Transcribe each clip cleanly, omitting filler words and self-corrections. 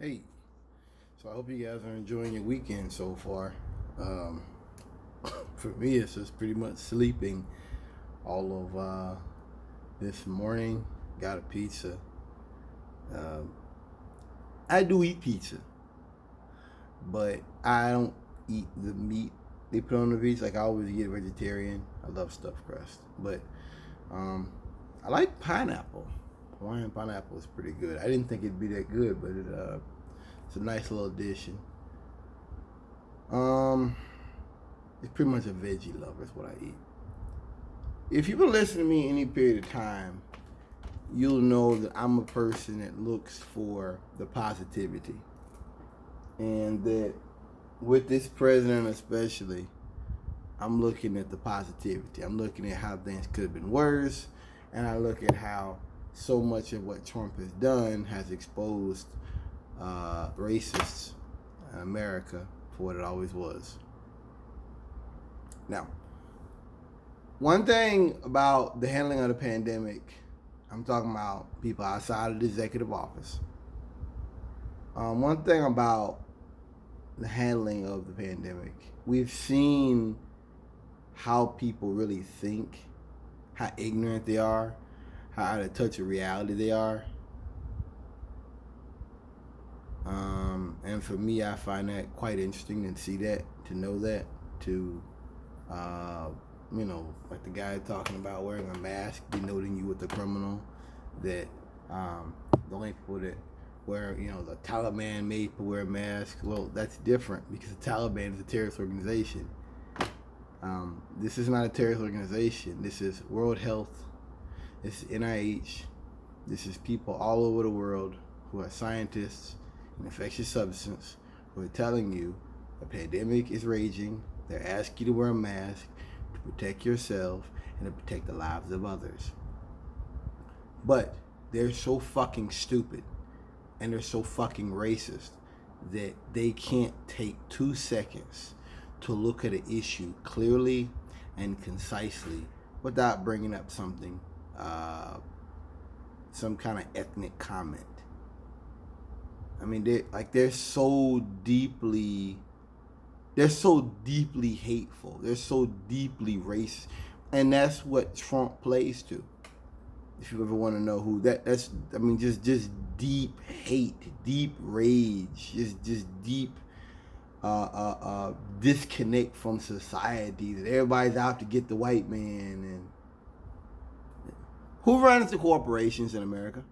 Hey, so I hope you guys are enjoying your weekend so far. Um, for me, it's just pretty much sleeping all of this morning. Got a pizza. Um, I do eat pizza, but I don't eat the meat they put on the pizza. Like I always get vegetarian. I love stuffed crust, but um, I like pineapple. Hawaiian pineapple is pretty good. I didn't think it'd be that good, but it's a nice little addition. Um, it's pretty much a veggie lover is what I eat. If you've been listening to me any period of time, you'll know that I'm a person that looks for the positivity. And that with this president especially, I'm looking at the positivity. I'm looking at how things could have been worse. And I look at how so much of what Trump has done has exposed racists in America for what it always was. Now, one thing about the handling of the pandemic, I'm talking about people outside of the executive office. One thing about the handling of the pandemic, we've seen how people really think, how ignorant they are, how out of touch of reality they are. And for me, I find that quite interesting to see that, to know that, to uh, like the guy talking about wearing a mask, denoting you with the criminal. That the only people that wear, the Taliban made people wear masks. Well, that's different because the Taliban is a terrorist organization. This is not a terrorist organization. This is World Health. This is NIH. This is people all over the world who are scientists in infectious substance who are telling you a pandemic is raging. They're asking you to wear a mask to protect yourself and to protect the lives of others. But they're so fucking stupid and they're so fucking racist that they can't take 2 seconds to look at an issue clearly and concisely without bringing up something, some kind of ethnic comment. I mean, they're so deeply hateful. They're so deeply racist, and that's what Trump plays to. If you ever want to know who that's, I mean, just deep hate, deep rage, just deep disconnect from society. That everybody's out to get the white man. And who runs the corporations in America?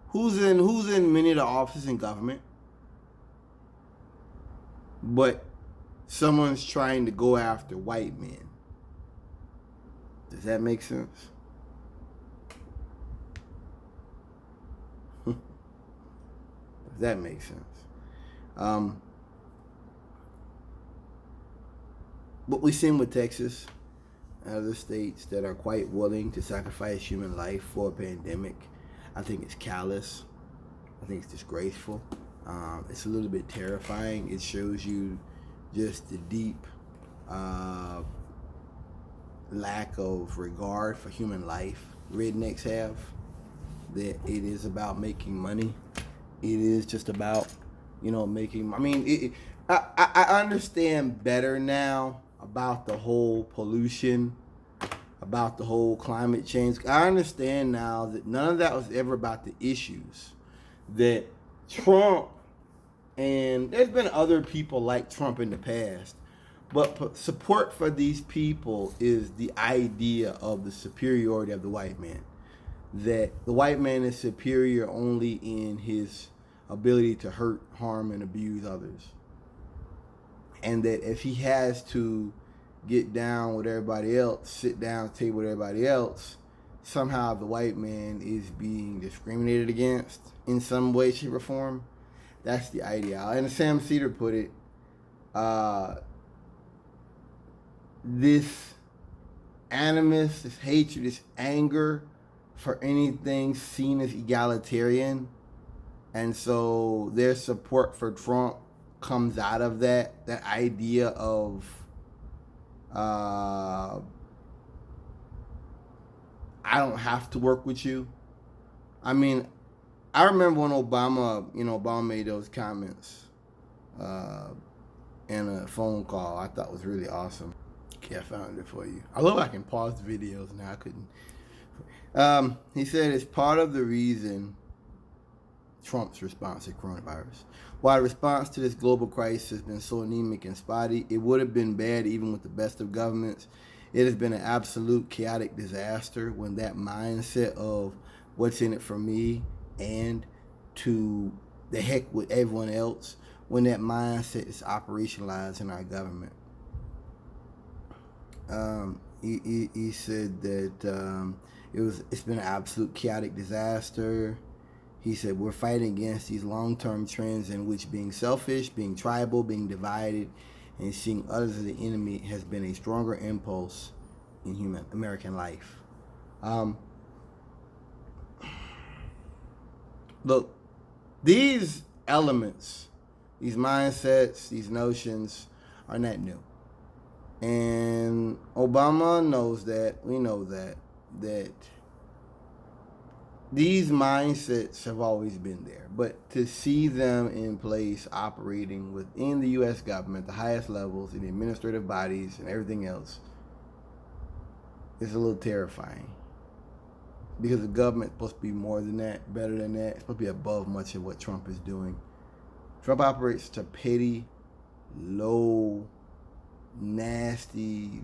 Who's in many of the offices in government? But someone's trying to go after white men. Does that make sense? Does that make sense? What we've seen with Texas and other states that are quite willing to sacrifice human life for a pandemic, I think it's callous. I think it's disgraceful. It's a little bit terrifying. It shows you just the deep lack of regard for human life rednecks have. That it is about making money. It is just about, making. I mean, I understand better now about the whole pollution, about the whole climate change. I understand now that none of that was ever about the issues. That Trump, and there's been other people like Trump in the past, but support for these people is the idea of the superiority of the white man. That the white man is superior only in his ability to hurt, harm, and abuse others. And that if he has to get down with everybody else, sit down at the table with everybody else, somehow the white man is being discriminated against in some way, shape, or form. That's the ideal. And as Sam Cedar put it, this animus, this hatred, this anger for anything seen as egalitarian. And so their support for Trump comes out of that idea of I don't have to work with you. I mean, I remember when Obama made those comments in a phone call. I thought was really awesome. Okay, I found it for you. I love I can pause the videos now. I couldn't. He said it's part of the reason Trump's response to coronavirus. While the response to this global crisis has been so anemic and spotty, it would have been bad even with the best of governments. It has been an absolute chaotic disaster when that mindset of what's in it for me and to the heck with everyone else, when that mindset is operationalized in our government. He said that it's been an absolute chaotic disaster. He said we're fighting against these long-term trends in which being selfish, being tribal, being divided, and seeing others as the enemy has been a stronger impulse in American life. Look, these elements, these mindsets, these notions are not new. And Obama knows that, we know that these mindsets have always been there. But to see them in place operating within the U.S. government, the highest levels, in the administrative bodies and everything else, is a little terrifying. Because the government's supposed to be more than that, better than that. It's supposed to be above much of what Trump is doing. Trump operates such a petty, low, nasty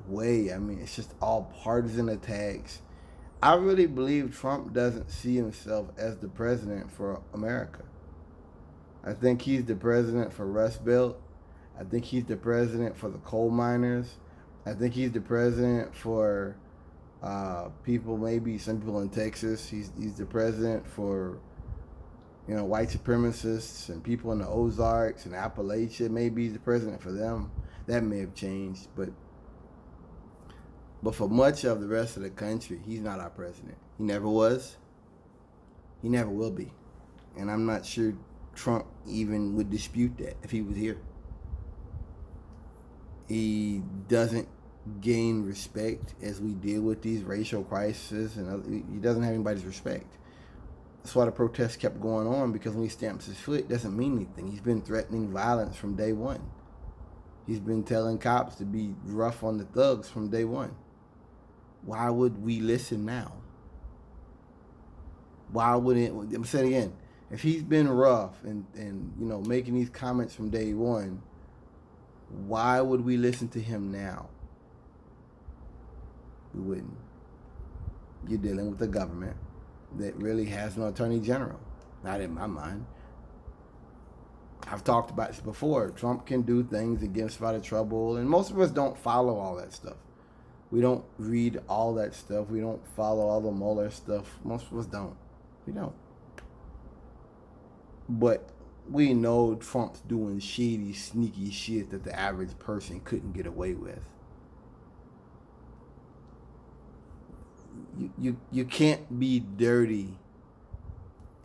way. I mean, it's just all partisan attacks. I really believe Trump doesn't see himself as the president for America. I think he's the president for Rust Belt. I think he's the president for the coal miners. I think he's the president for people, maybe some people in Texas. He's the president for white supremacists and people in the Ozarks and Appalachia. Maybe he's the president for them. That may have changed, but for much of the rest of the country, he's not our president. He never was. He never will be. And I'm not sure Trump even would dispute that if he was here. He doesn't gain respect as we deal with these racial crises, and he doesn't have anybody's respect. That's why the protests kept going on, because when he stamps his foot, it doesn't mean anything. He's been threatening violence from day one. He's been telling cops to be rough on the thugs from day one. Why would we listen now? Why wouldn't, I'm saying again, if he's been rough and making these comments from day one, why would we listen to him now? We wouldn't. You're dealing with a government that really has no attorney general. Not in my mind. I've talked about this before. Trump can do things and get us out of trouble, and most of us don't follow all that stuff. We don't read all that stuff. We don't follow all the Mueller stuff. Most of us don't. We don't. But we know Trump's doing shady, sneaky shit that the average person couldn't get away with. You can't be dirty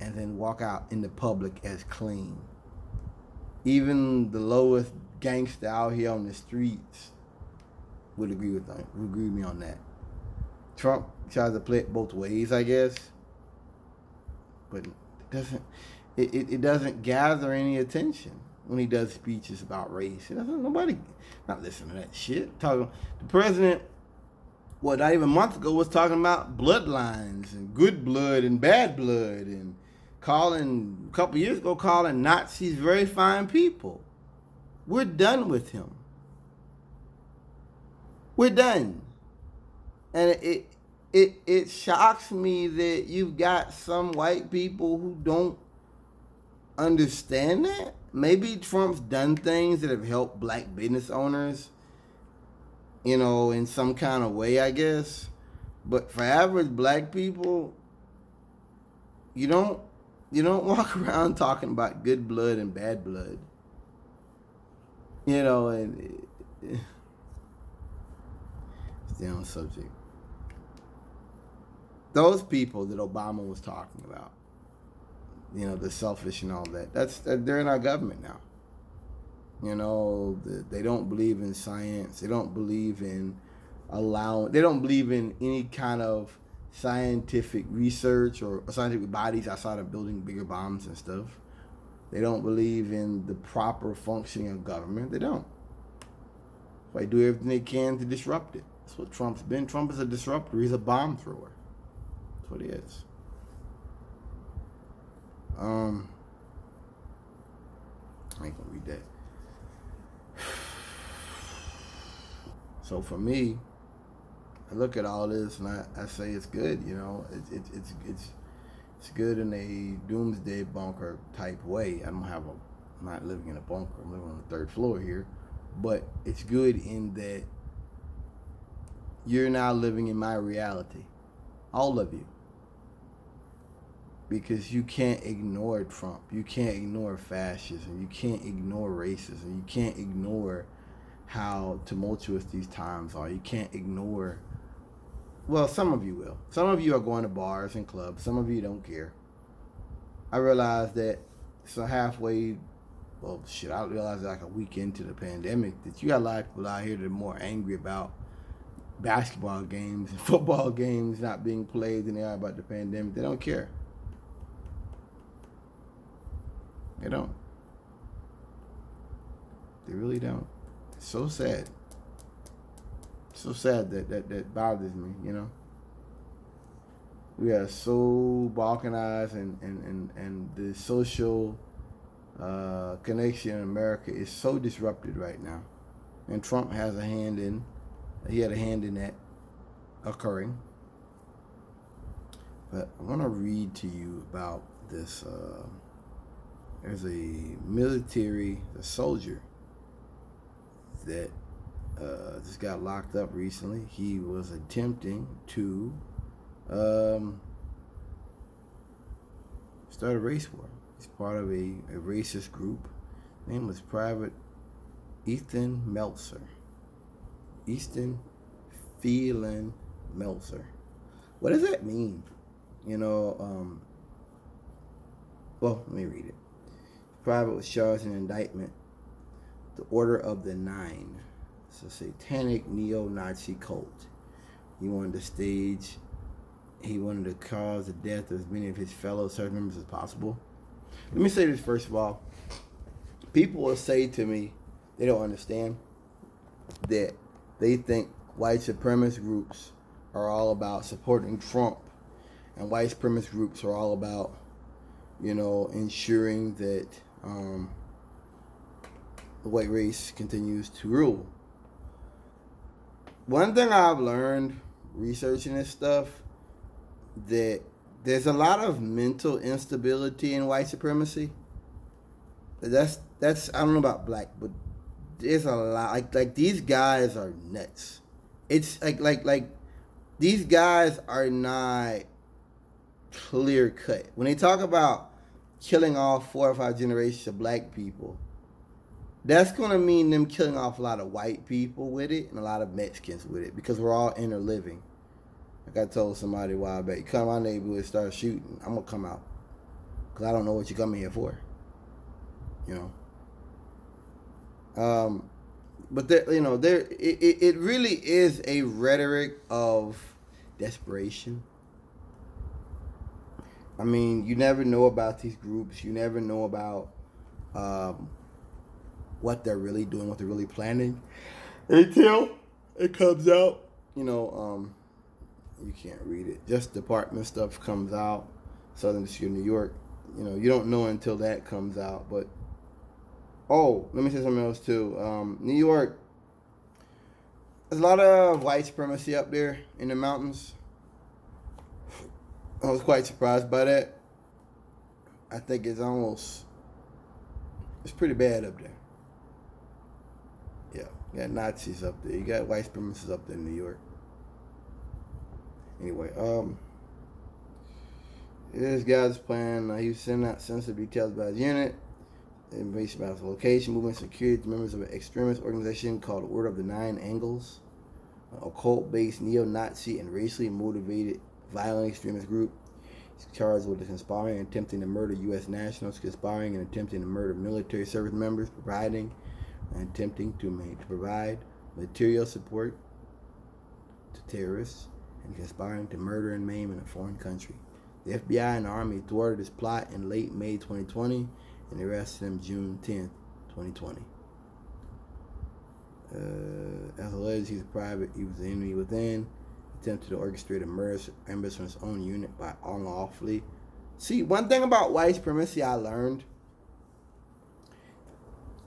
and then walk out in the public as clean. Even the lowest gangster out here on the streets would agree with me on that. Trump tries to play it both ways, I guess, but it doesn't gather any attention when he does speeches about race. Nobody not listening to that shit. The president, not even a month ago, was talking about bloodlines and good blood and bad blood, and a couple years ago, calling Nazis very fine people. We're done with him. We're done. And it shocks me that you've got some white people who don't understand that. Maybe Trump's done things that have helped black business owners, in some kind of way, I guess. But for average black people, you don't walk around talking about good blood and bad blood. And stay on subject. Those people that Obama was talking about, the selfish and all that, they're in our government now. They don't believe in science. They don't believe in they don't believe in any kind of scientific research or scientific bodies outside of building bigger bombs and stuff. They don't believe in the proper functioning of government. They don't. They do everything they can to disrupt it. That's what Trump's been. Trump is a disruptor. He's a bomb thrower. That's what he is. I ain't gonna read that. So for me, I look at all this and I say it's good. You know, it's good in a doomsday bunker type way. I'm not living in a bunker. I'm living on the 3rd floor here, but it's good in that you're now living in my reality, all of you. Because you can't ignore Trump. You can't ignore fascism. You can't ignore racism. You can't ignore how tumultuous these times are. You can't ignore... Well, some of you will. Some of you are going to bars and clubs. Some of you don't care. I realize that so halfway... Well, shit, I realized like a week into the pandemic that you got a lot of people out here that are more angry about basketball games and football games not being played than they are about the pandemic. They don't care. They don't. They really don't. It's so sad. So sad that bothers me, you know. We are so balkanized and the social connection in America is so disrupted right now. And Trump has he had a hand in that occurring. But I want to read to you about this. There's a soldier that just got locked up recently. He was attempting to start a race war. He's part of a racist group. His name was Private Ethan Meltzer. Easton Phelan Meltzer. What does that mean? You know, well, let me read it. Private was charged in an indictment, the Order of the Nine. It's a satanic neo-Nazi cult. He wanted to cause the death of as many of his fellow service members as possible. Let me say this first of all. People will say to me, they don't understand that they think white supremacist groups are all about supporting Trump, and white supremacist groups are all about, you know, ensuring that the white race continues to rule. One thing I've learned researching this stuff, that there's a lot of mental instability in white supremacy. That's I don't know about black, but there's a lot like these guys are nuts. It's like these guys are not clear cut. When they talk about killing off 4 or 5 generations of black people, that's going to mean them killing off a lot of white people with it and a lot of Mexicans with it, because we're all interliving. Like I told somebody a while back, you come to my neighborhood and start shooting, I'm going to come out. Because I don't know what you're coming here for. You know? But there, you know, it really is a rhetoric of desperation. I mean, you never know about these groups. You never know about what they're really doing, what they're really planning, until it comes out. You know, you can't read it. Just Department stuff comes out. Southern District of New York. You know, you don't know until that comes out. But oh, let me say something else too. New York, there's a lot of white supremacy up there in the mountains. I was quite surprised by that. I think it's pretty bad up there. Yeah, you got Nazis up there. You got white supremacists up there in New York. Anyway, this guy's plan. He was sending out sensitive details about his unit, information about his location, movement, security to members of an extremist organization called the Order of the Nine Angles, an occult-based neo-Nazi and racially motivated violent extremist group. He's charged with conspiring and attempting to murder U.S. nationals, conspiring and attempting to murder military service members, providing and attempting to provide material support to terrorists, and conspiring to murder and maim in a foreign country. The FBI and the Army thwarted his plot in late May 2020 and arrested him June 10th, 2020. As alleged, he was the enemy within, attempted to orchestrate a murder members from his own unit by unlawfully. See, one thing about white supremacy I learned,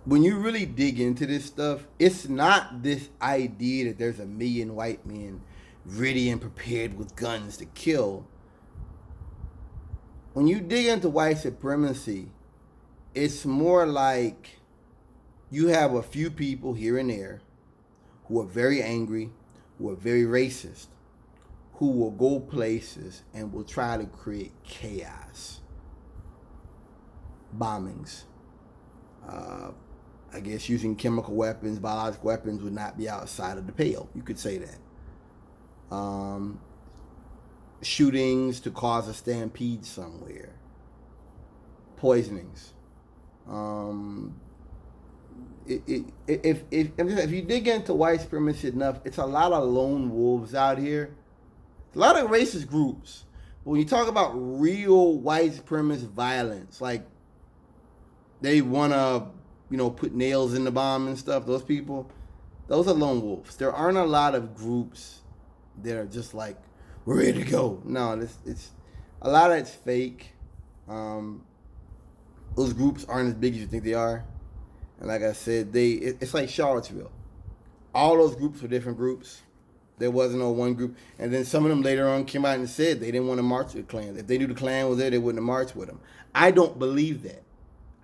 when you really dig into this stuff, it's not this idea that there's a million white men ready and prepared with guns to kill. When you dig into white supremacy, it's more like you have a few people here and there who are very angry, who are very racist, who will go places and will try to create chaos. Bombings. I guess using chemical weapons, biological weapons would not be outside of the pale. You could say that. Shootings to cause a stampede somewhere. Poisonings. If you dig into white supremacy enough, it's a lot of lone wolves out here. A lot of racist groups. But when you talk about real white supremacist violence, like they want to, put nails in the bomb and stuff, those people, those are lone wolves. There aren't a lot of groups that are just like, we're ready to go. No, it's a lot of it's fake. Those groups aren't as big as you think they are. And like I said, it's like Charlottesville. All those groups were different groups. There wasn't no one group. And then some of them later on came out and said they didn't want to march with the Klan. If they knew the Klan was there, they wouldn't have marched with them. I don't believe that.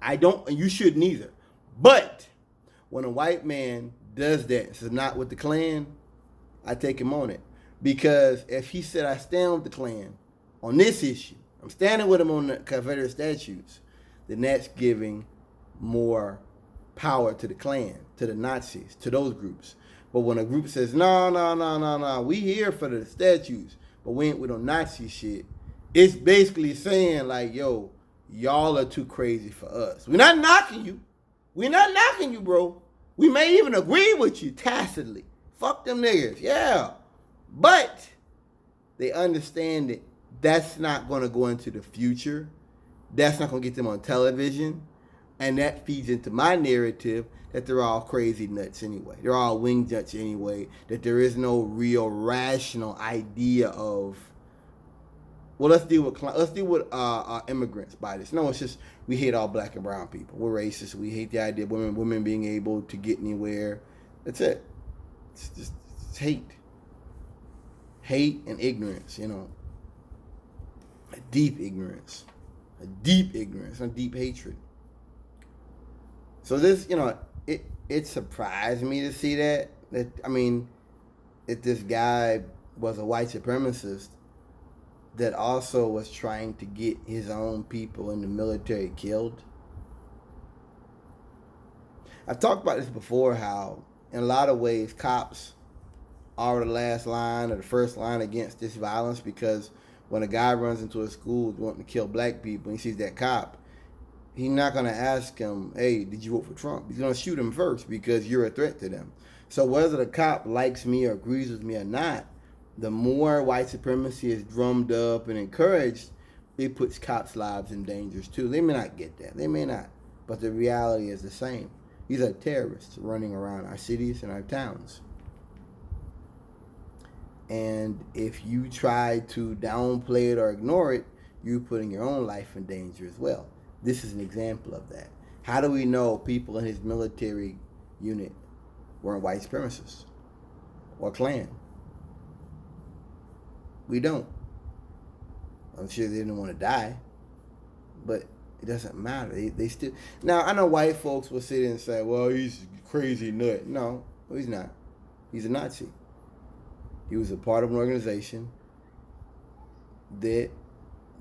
I don't, and you shouldn't either. But when a white man does that and says not with the Klan, I take him on it. Because if he said, I stand with the Klan on this issue, I'm standing with him on the Confederate statutes, then that's giving more power to the Klan, to the Nazis, to those groups. But when a group says, no, we here for the statues, but we ain't with no Nazi shit, it's basically saying like, yo, y'all are too crazy for us. We're not knocking you. We're not knocking you, bro. We may even agree with you tacitly. Fuck them niggas, yeah. But they understand that that's not going to go into the future. That's not going to get them on television. And that feeds into my narrative that they're all crazy nuts anyway. They're all wing nuts anyway. That there is no real rational idea of, well, let's deal with immigrants by this. No, it's just we hate all black and brown people. We're racist. We hate the idea of women being able to get anywhere. That's it. It's hate. Hate and ignorance, a deep ignorance, a deep hatred. So this, it surprised me to see that if this guy was a white supremacist that also was trying to get his own people in the military killed. I've talked about this before, how in a lot of ways cops are the last line or the first line against this violence, because when a guy runs into a school wanting to kill black people and he sees that cop, he's not going to ask him, hey, did you vote for Trump? He's going to shoot him first because you're a threat to them. So whether the cop likes me or agrees with me or not, the more white supremacy is drummed up and encouraged, it puts cops' lives in danger too. They may not get that. They may not. But the reality is the same. These are terrorists running around our cities and our towns. And if you try to downplay it or ignore it, you're putting your own life in danger as well. This is an example of that. How do we know people in his military unit weren't white supremacists or Klan? We don't. I'm sure they didn't want to die, but it doesn't matter. They still. Now, I know white folks will sit and say, well, he's a crazy nut. No, he's not. He's a Nazi. He was a part of an organization that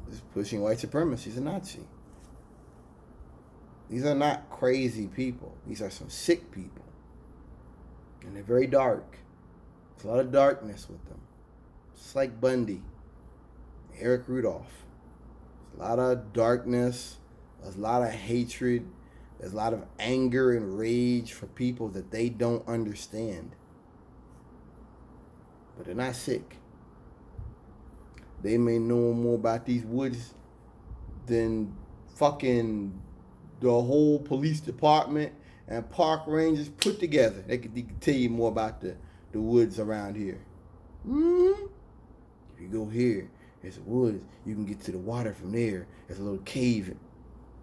is pushing white supremacy. He's a Nazi. These are not crazy people. These are some sick people. And they're very dark. There's a lot of darkness with them. Just like Bundy, Eric Rudolph. There's a lot of darkness. There's a lot of hatred. There's a lot of anger and rage for people that they don't understand. But they're not sick. They may know more about these woods than fucking the whole police department and park rangers put together. They could tell you more about the woods around here. Mm-hmm. If you go here, there's woods. You can get to the water from there. There's a little cave.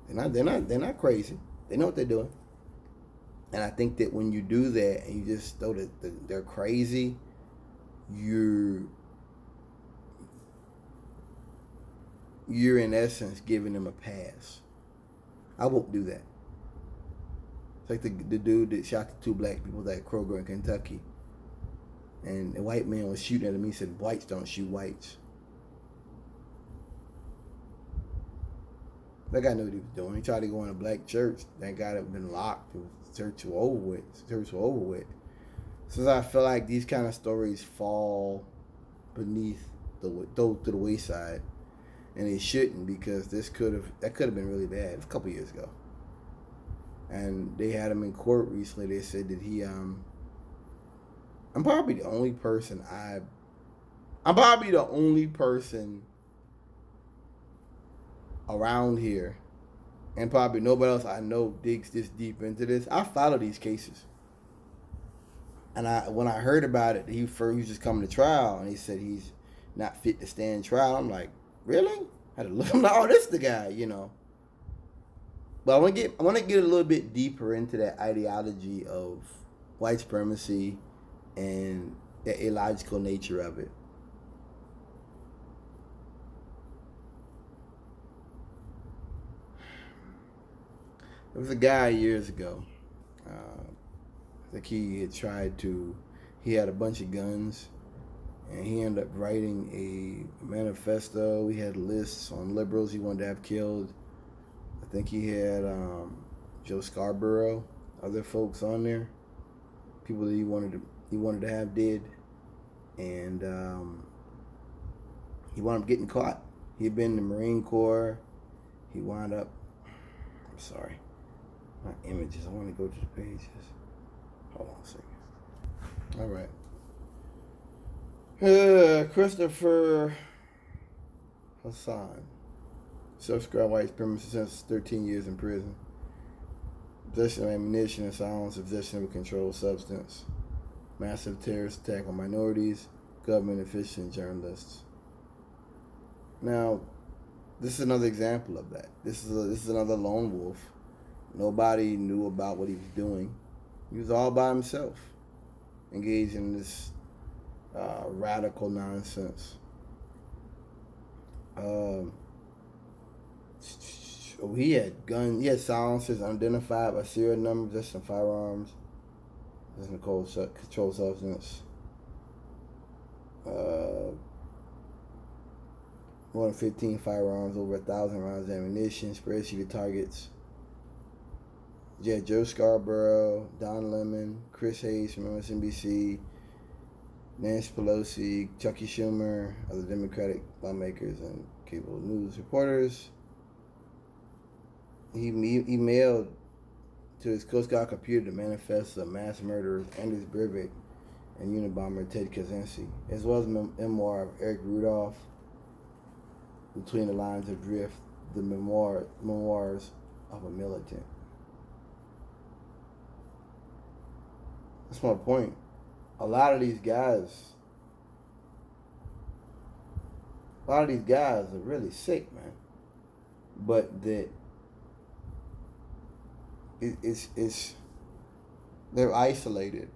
They're not crazy. They know what they're doing. And I think that when you do that and you just know that they're crazy, you're in essence giving them a pass. I won't do that. It's like the dude that shot the two black people at Kroger in Kentucky. And the white man was shooting at him. He said, whites don't shoot whites. That guy knew what he was doing. He tried to go in a black church. That guy had been locked. Church was over with. So I feel like these kind of stories fall beneath to the wayside. And they shouldn't, because that could have been really bad. It was a couple years ago. And they had him in court recently. They said that he I'm probably the only person around here, and probably nobody else I know digs this deep into this. I follow these cases. And when I heard about it, he was just coming to trial, and he said he's not fit to stand trial. I'm like, really? I had to look. I'm like, oh, this is the guy, you know. But I want to get a little bit deeper into that ideology of white supremacy and the illogical nature of it. There was a guy years ago. I think he had a bunch of guns, and he ended up writing a manifesto. He had lists on liberals he wanted to have killed. I think he had Joe Scarborough, other folks on there, people that he wanted to have dead, and he wound up getting caught. He had been in the Marine Corps. He wound up. I'm sorry, my images. I want to go to the pages. Hold on a second. All right. Christopher Hassan. Subscribed white supremacist sentenced 13 years in prison. Possession of ammunition and silence, possession of a controlled substance. Massive terrorist attack on minorities, government officials, and journalists. Now, this is another example of that. This is another lone wolf. Nobody knew about what he was doing. He was all by himself, engaged in this radical nonsense. He had guns. He had silencers, unidentified by serial number, possession of firearms, possession of controlled substance. More than 15 firearms, over 1,000 rounds of ammunition, spreadsheet targets. Yeah, Joe Scarborough, Don Lemon, Chris Hayes from MSNBC, Nancy Pelosi, Chucky Schumer, other Democratic lawmakers and cable news reporters. He mailed to his Coast Guard computer the manifesto of mass murderers Anders Breivik and Unabomber Ted Kaczynski, as well as a memoir of Eric Rudolph, Between the Lines of Drift, the memoirs of a militant. That's my point. A lot of these guys are really sick, man. But they're isolated.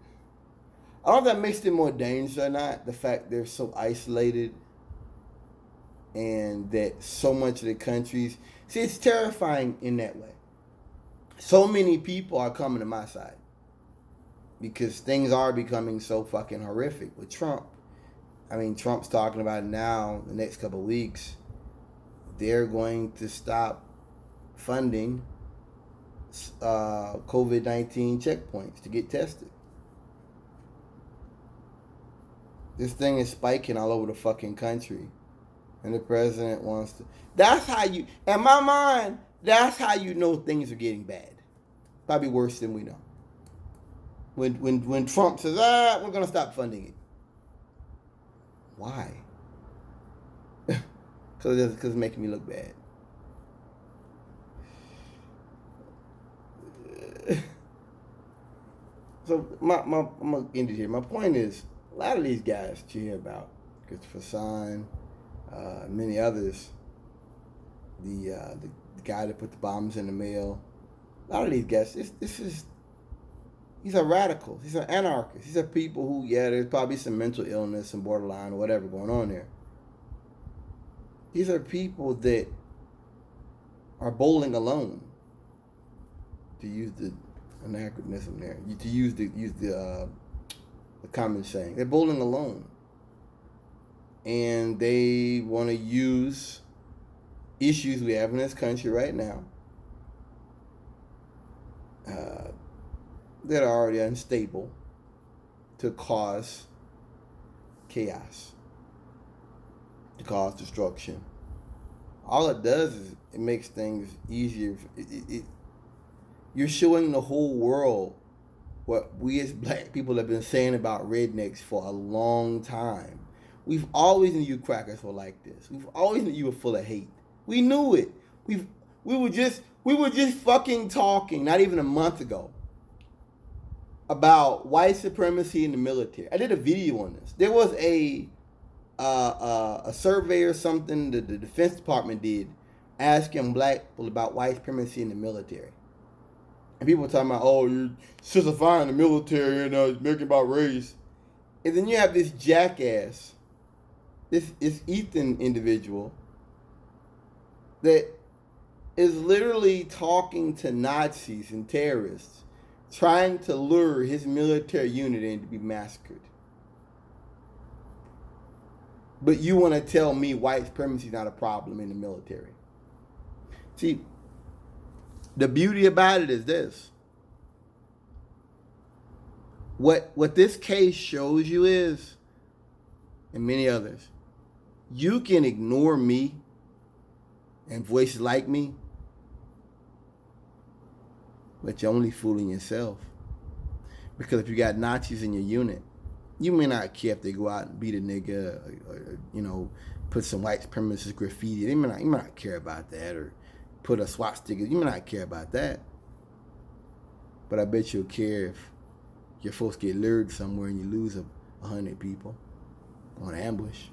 I don't know if that makes them more dangerous or not, the fact they're so isolated and that so much of the countries... See, it's terrifying in that way. So many people are coming to my side because things are becoming so fucking horrific with Trump. I mean, Trump's talking about now, the next couple of weeks, they're going to stop funding COVID-19 checkpoints to get tested. This thing is spiking all over the fucking country. And the president wants to... That's how you... In my mind, that's how you know things are getting bad. Probably worse than we know. When Trump says, we're going to stop funding it. Why? because it's making me look bad. So I'm gonna end it here. My point is, a lot of these guys you hear about, Christopher Son, many others, the guy that put the bombs in the mail. A lot of these guys, these are radicals. These are anarchists. These are people who, there's probably some mental illness and borderline or whatever going on there. These are people that are bowling alone, to use the anachronism there, to use the common saying. They're bowling alone, and they want to use issues we have in this country right now that are already unstable to cause chaos, to cause destruction. All it does is it makes things easier. You're showing the whole world what we as black people have been saying about rednecks for a long time. We've always knew you crackers were like this. We've always knew you were full of hate. We knew it. We were just fucking talking not even a month ago about white supremacy in the military. I did a video on this. There was a survey or something that the Defense Department did asking black people about white supremacy in the military. And people were talking about, oh, you're sissified in the military and making about race. And then you have this jackass, this Ethan individual that is literally talking to Nazis and terrorists, trying to lure his military unit in to be massacred. But you want to tell me white supremacy is not a problem in the military. See, the beauty about it is this. What this case shows you is, and many others, you can ignore me and voices like me, but you're only fooling yourself. Because if you got Nazis in your unit, you may not care if they go out and beat a nigga or put some white supremacist graffiti. You may not care about that, or put a swastika. You may not care about that. But I bet you'll care if your folks get lured somewhere and you lose 100 people on ambush.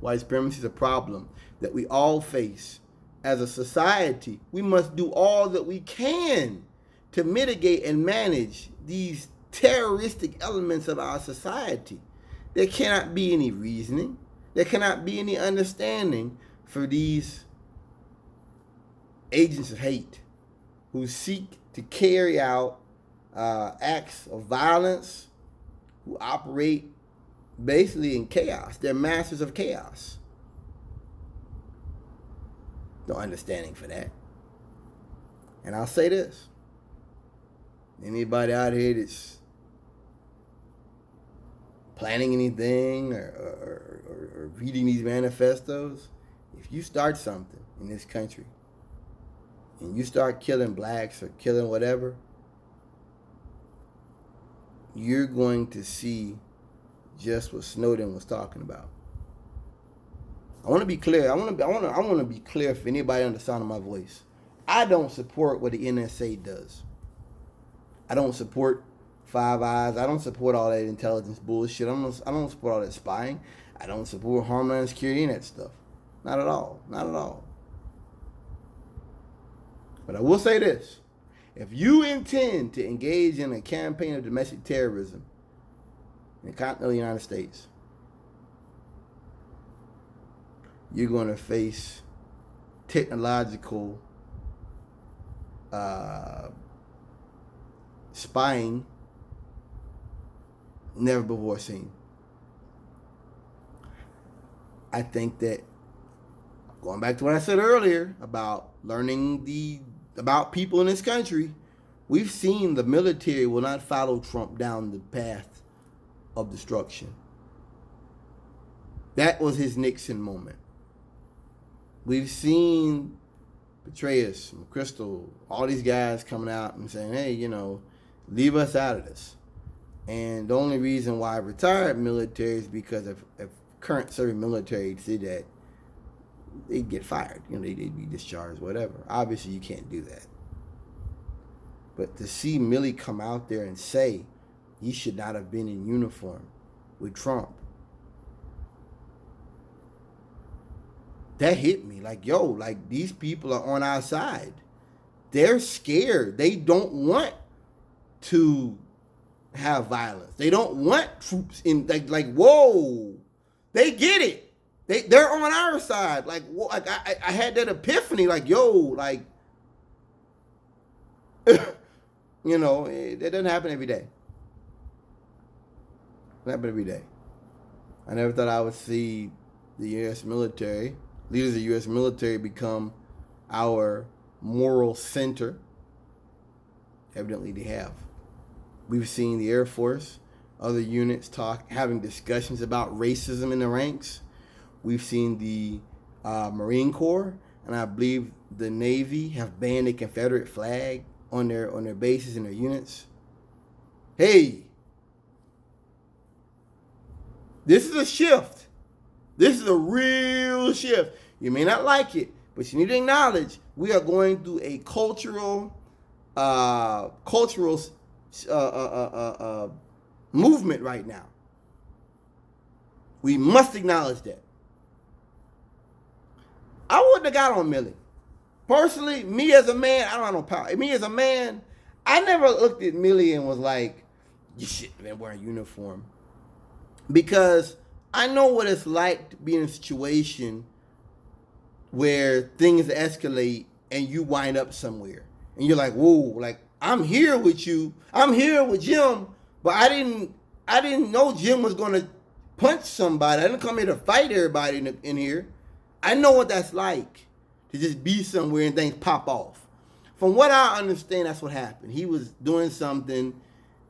White supremacy is a problem that we all face. As a society, we must do all that we can to mitigate and manage these terroristic elements of our society. There cannot be any reasoning. There cannot be any understanding for these agents of hate who seek to carry out acts of violence, who operate basically in chaos. They're masters of chaos. No understanding for that. And I'll say this. Anybody out here that's planning anything or reading these manifestos, if you start something in this country and you start killing blacks or killing whatever, you're going to see just what Snowden was talking about. I want to be clear. I want to be clear for anybody on the sound of my voice. I don't support what the NSA does. I don't support Five Eyes. I don't support all that intelligence bullshit. I don't support all that spying. I don't support Homeland Security and that stuff. Not at all. Not at all. But I will say this. If you intend to engage in a campaign of domestic terrorism in the continental United States, you're going to face technological spying never before seen. I think that, going back to what I said earlier about learning about people in this country, we've seen the military will not follow Trump down the path of destruction. That was his Nixon moment. We've seen Petraeus, McChrystal, all these guys coming out and saying, hey, leave us out of this. And the only reason why I retired military is because of current serving military said that they'd get fired. They'd be discharged, whatever. Obviously, you can't do that. But to see Milley come out there and say he should not have been in uniform with Trump, that hit me. Like, yo, like, these people are on our side. They're scared. They don't want to have violence. They don't want troops in, like whoa. They get it. They're on our side. Like, whoa, like I had that epiphany, like, yo, like, it doesn't happen every day. It doesn't happen every day. I never thought I would see the U.S. military, leaders of the U.S. military, become our moral center. Evidently they have. We've seen the Air Force, other units having discussions about racism in the ranks. We've seen the Marine Corps, and I believe the Navy have banned the Confederate flag on their bases and their units. Hey, this is a shift. This is a real shift. You may not like it, but you need to acknowledge we are going through a cultural movement right now. We must acknowledge that. I wouldn't have got on Milley. Personally, me as a man, I don't have no power. Me as a man, I never looked at Milley and was like, you shouldn't have been wearing a uniform. Because I know what it's like to be in a situation where things escalate and you wind up somewhere. And you're like, whoa, like, I'm here with you. I'm here with Jim, but I didn't know Jim was going to punch somebody. I didn't come here to fight everybody in here. I know what that's like, to just be somewhere and things pop off. From what I understand, that's what happened. He was doing something,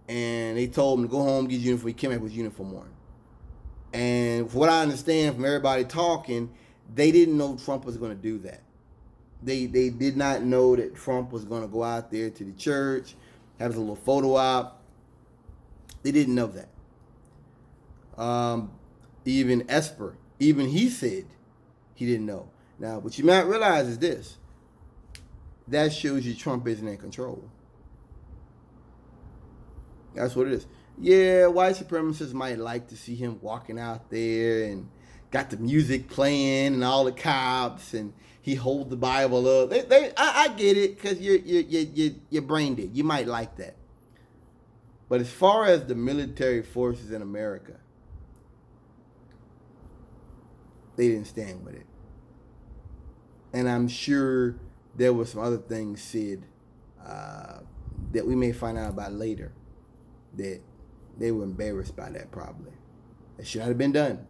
and they told him to go home, get his uniform. He came back with his uniform on. And from what I understand from everybody talking, they didn't know Trump was going to do that. They did not know that Trump was going to go out there to the church, have a little photo op. They didn't know that. Even Esper, even he said he didn't know. Now, what you might realize is this. That shows you Trump isn't in control. That's what it is. Yeah, white supremacists might like to see him walking out there and got the music playing and all the cops, and he holds the Bible up. I get it, because you're brain dead. You might like that. But as far as the military forces in America, they didn't stand with it. And I'm sure there were some other things said that we may find out about later that they were embarrassed by that probably. It should not have been done.